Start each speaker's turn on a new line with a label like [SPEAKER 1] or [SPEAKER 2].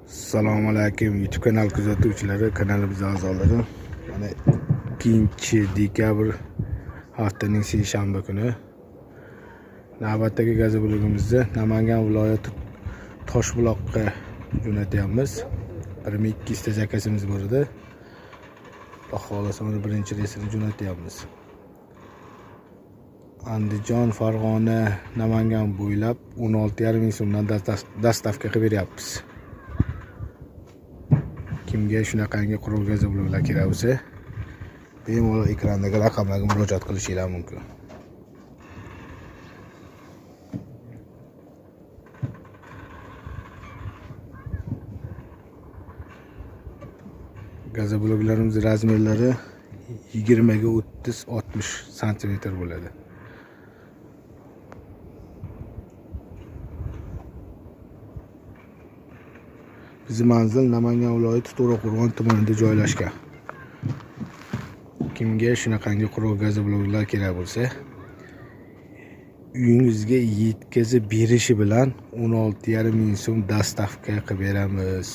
[SPEAKER 1] Assalomu alaykum YouTube kanal kuzatuvchilari, kanalimiz a'zolari. Mana 2-dekabr haftaning seshanba kuni navbatdagi gazet blogimizda Namangan viloyati Toshbuloqqa jo'natyapmiz. 2200 ta zakasimiz bor edi. Xohlasa mana birinchi reysini jo'natyapmiz. Andijon, Farg'ona, Namangan bo'ylab 16,5 ming so'mdan dastavka qilib beryapmiz. Kimga shunaqangi quruq gazet bloglar kerak bo'lsa, bemalol ekrandagi raqamlarga murojaat qilishingiz mumkin. Gazet bloglarimiz razmerlari 20 ga 30-60 sm bo'ladi. Bizim manzil Namangan viloyati To'raqo'rg'on tumanida joylashgan. Kimga shunaqangi quruq gazet bloglar kerak bo'lsa, uyingizga yetkazib berishi bilan 16,5 ming so'm dastavka qilib beramiz.